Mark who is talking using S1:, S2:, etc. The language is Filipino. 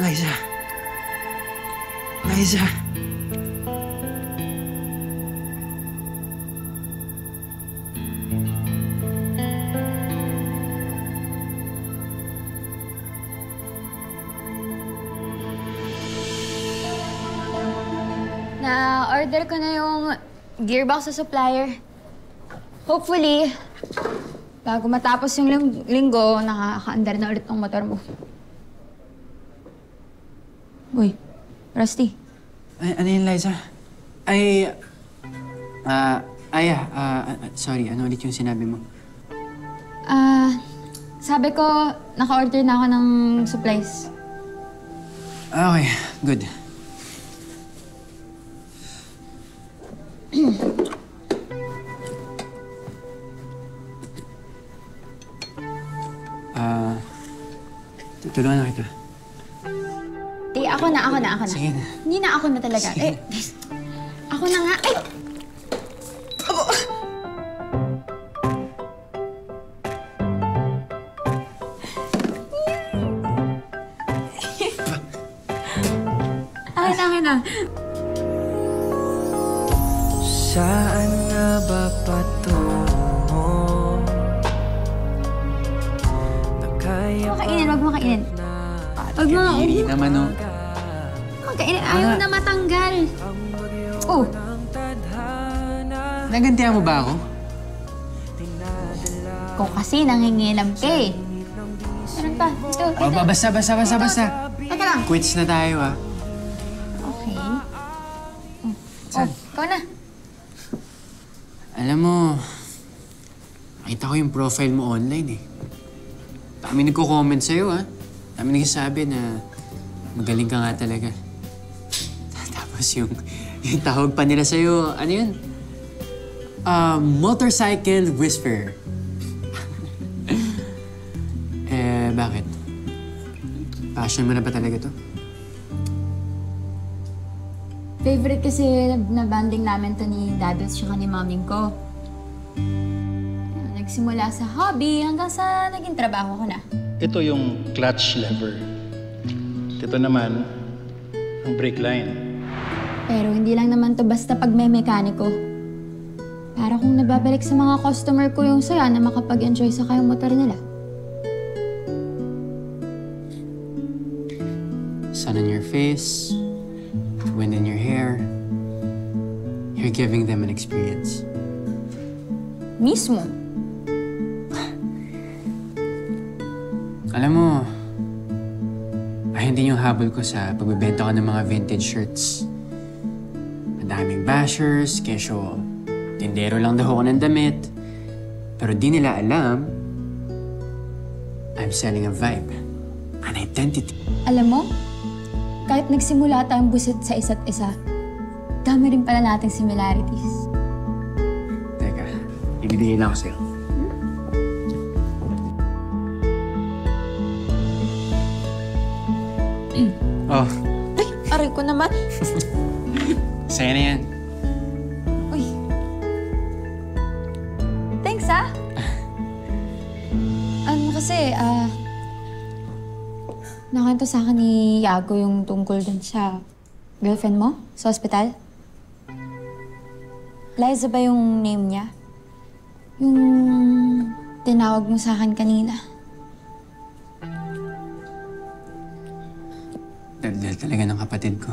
S1: Liza. Liza.
S2: Na-order ko na yung gearbox sa supplier. Hopefully, bago matapos yung linggo, nakakaandar na ulit ng motor mo. Uy, Rusty.
S1: Ano yun, Liza? Sorry, ano ulit yung sinabi mo?
S2: Sabi ko, naka-order na ako ng supplies.
S1: Okay, good. Tutulungan na kita.
S2: Ako na.
S1: Sige na.
S2: Hindi na ako na talaga.
S1: Sige.
S2: Ako na nga. Ay! Abo! Akin na.
S3: Saan nga ba patungo?
S2: Huwag mo kainin. Huwag mo.
S1: Hindi naman, no?
S2: Huwag kainin. Ayaw na matanggal. Oh.
S1: Nagantihan mo ba ako?
S2: Ikaw kasi nangingilam ka eh. Meron pa. Ito.
S1: Basta.
S2: Teka lang.
S1: Quits na tayo, ah.
S2: Okay.
S1: Saan?
S2: Ikaw na.
S1: Alam mo, nakita ko yung profile mo online, eh. Dami nagko-comment sa'yo, ah. Dami nagsasabi na magaling ka nga talaga. Tapos yung tawag pa nila sa'yo, ano yun? Motorcycle whisperer. Bakit? Passion mo na ba talaga to?
S2: Favorite kasi na banding namin to ni Dad at saka ni Maming ko. Nagsimula sa hobby hanggang sa naging trabaho ko na.
S4: Ito yung clutch lever. Ito naman, ang brake line.
S2: Pero hindi lang naman to basta pag may mekaniko. Para kung nababalik sa mga customer ko yung saya na makapag-enjoy sa kayong motor nila.
S1: Sun on your face, wind in your hair. You're giving them an experience.
S2: Mismo.
S1: Alam mo, ayun din yung habol ko sa pagbebenta ko ng mga vintage shirts. Madaming bashers, kesyo tindero lang daw ako ng damit. Pero di nila alam, I'm selling a vibe, an identity.
S2: Alam mo, kahit nagsimula tayong busit sa isa't isa, dami rin pala nating similarities.
S1: Teka, ibibigay lang ako sa'yo. Oh.
S2: Ay, aray ko naman.
S1: Sa'yo na yan.
S2: Uy. Thanks, ah. Kasi, nakanta sa akin ni Yago yung tungkol dun sa girlfriend mo sa ospital. Liza ba yung name niya? Yung tinawag mo sa akin kanina.
S1: Dahil talaga ng kapatid ko.